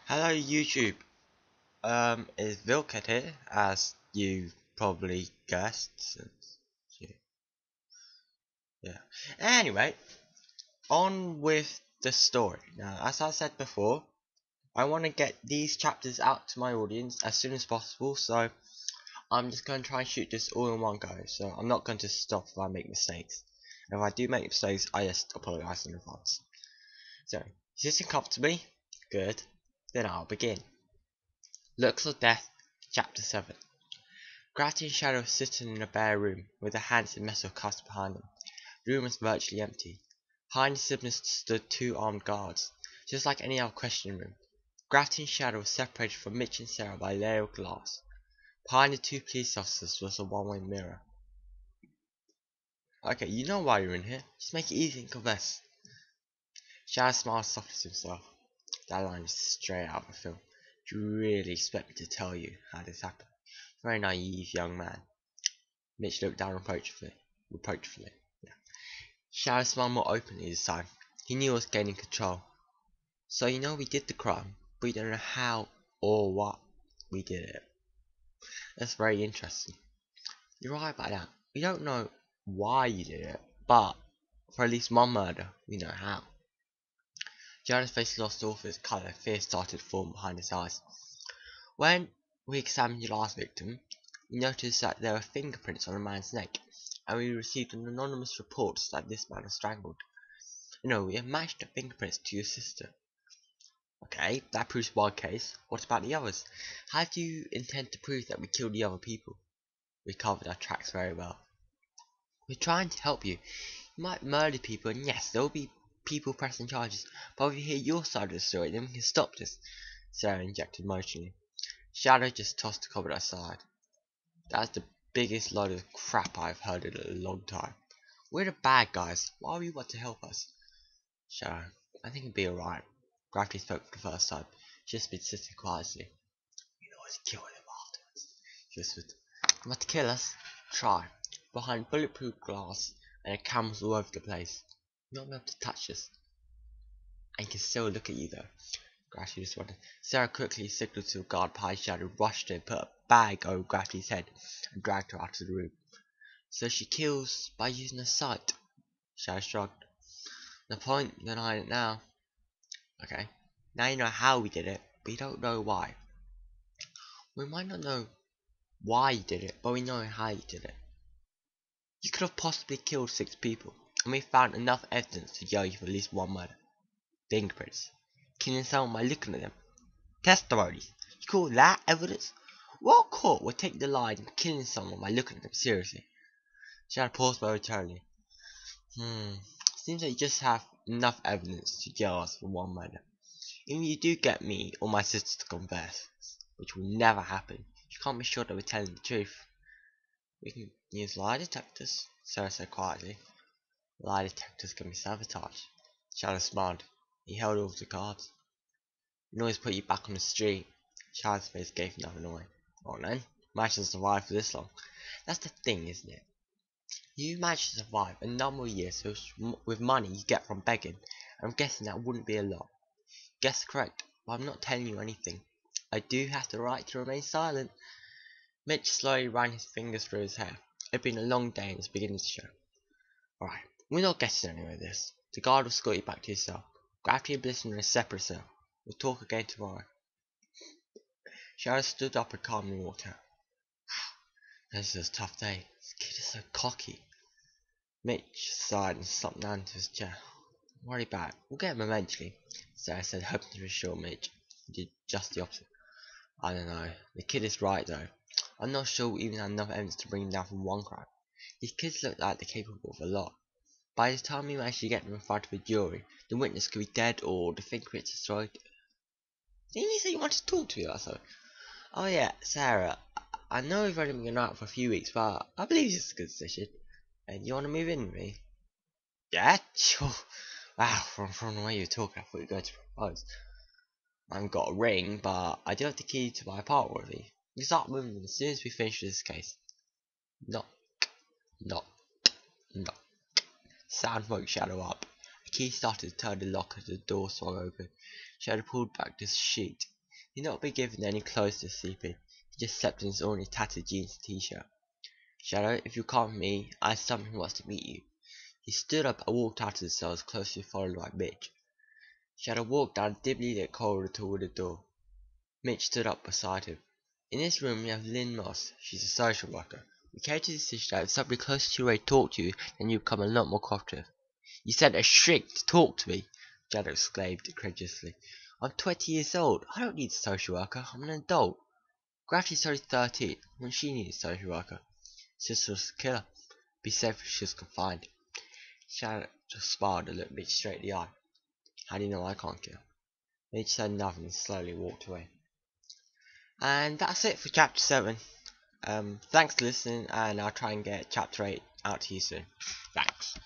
Hello YouTube, is Vilket here, as you probably guessed, since you, yeah. Anyway, on with the story. Now, as I said before, I want to get these chapters out to my audience as soon as possible, so I'm just going to try and shoot this all in one go, so I'm not going to stop if I make mistakes. And if I do make mistakes, I just apologise in advance. So, sitting comfortably, good, then I'll begin. Looks of Death, Chapter 7. Gravity and Shadow were sitting in a bare room, with their hands in metal cuffs behind them. The room was virtually empty. Behind the siblings stood two armed guards, just like any other questioning room. Gravity and Shadow were separated from Mitch and Sarah by a layer of glass. Behind the two police officers was a one-way mirror. Okay, you know why you're in here. Just make it easy and confess. Shadow smiled softly to himself. That line is straight out of a film. Do you really expect me to tell you how this happened? Very naive young man. Mitch looked down reproachfully. Yeah. Shadow smiled more openly this time. He knew he was gaining control. So you know we did the crime, but you don't know how or what we did it. That's very interesting. You're right about that. We don't know why you did it, but for at least one murder, we know how. Shadow's face lost all of its colour, fear started to form behind his eyes. When we examined your last victim, we noticed that there were fingerprints on a man's neck, and we received an anonymous report that this man was strangled. You know, we have matched the fingerprints to your sister. Okay, that proves one case. What about the others? How do you intend to prove that we killed the other people? We covered our tracks very well. We're trying to help you. You might murder people, and yes, there will be people pressing charges, but if we hear your side of the story, then we can stop this. Sarah injected emotionally. Shadow just tossed the cupboard aside. That's the biggest load of crap I've heard in a long time. We're the bad guys. Why would you want to help us? Shadow, I think it'll be alright. Gravity spoke for the first time. She's just been sitting quietly. We know how to kill him afterwards. She whispered. You want to kill us? Try. Behind bulletproof glass and cameras all over the place. You're not able to touch us. And can still look at you though. Gravity responded. Sarah quickly signaled to a guard behind Shadow, rushed in, put a bag over Gravity's head, and dragged her out of the room. So she kills by using her sight. Shadow shrugged. The point behind it now. Okay. Now you know how we did it, but you don't know why. We might not know why you did it, but we know how you did it. You could have possibly killed 6 people, and we found enough evidence to jail you for at least one murder. Fingerprints. Killing someone by looking at them. Testimonies. You call that evidence? What court would take the line of killing someone by looking at them seriously? She had paused momentarily. Seems like you just have enough evidence to jail us for one murder. Even if you do get me or my sister to confess, which will never happen, you can't be sure that we're telling the truth. We can use lie detectors, Sarah said quietly. Lie detectors can be sabotaged. Shadow smiled. He held all of the cards. We can always put you back on the street. Shadow's face gave another noise. Oh then, managed to survive for this long. That's the thing, isn't it? You managed to survive a number of years with money you get from begging. I'm guessing that wouldn't be a lot. Guess correct, but I'm not telling you anything. I do have the right to remain silent. Mitch slowly ran his fingers through his hair. It had been a long day and was beginning to show. Alright, we're not getting anywhere with this. The guard will escort you back to your cell. Gravity and Bliss in a separate cell. We'll talk again tomorrow. Shadow stood up and calmly walked out. This is a tough day. This kid is so cocky. Mitch sighed and slumped down into his chair. Don't worry about it. We'll get him eventually, Sarah said, hoping to reassure Mitch. He did just the opposite. I don't know. The kid is right though. I'm not sure we even have enough evidence to bring him down from one crime. These kids look like they're capable of a lot. By the time we manage to get them in front of a jury, the witness could be dead or the fingerprints destroyed. Didn't you say you wanted to talk to me about something? Oh yeah, Sarah. I know we've only been out for a few weeks, but I believe this is a good decision. And you want to move in with me? Yeah, sure. Wow, from the way you talk, I thought you were going to propose. I haven't got a ring, but I do have the key to my apartment with me. We can start moving as soon as we finish this case. Knock, knock, knock. Sound woke Shadow up. The key started to turn the lock as the door swung open. Shadow pulled back the sheet. He'd not been given any clothes to sleep in. He just slept in his ordinary tattered jeans and t-shirt. Shadow, if you come with me, I have someone who wants to meet you. He stood up and walked out of the cells, closely followed by Mitch. Shadow walked down a dimly lit corridor toward the door. Mitch stood up beside him. In this room we have Lynn Moss. She's a social worker. We came to the decision that if somebody close to you ready to talk to you, then you become a lot more cooperative. You sent a shrink to talk to me, Shadow exclaimed incredulously. I'm 20 years old. I don't need a social worker. I'm an adult. Gravity's only 13. When she needs a social worker. Sister was a killer. Be safe if she was confined. Shadow just smiled and looked Mitch straight in the eye. How do you know I can't kill? Mitch said nothing and slowly walked away. And that's it for chapter 7. Thanks for listening, and I'll try and get chapter 8 out to you soon. Thanks.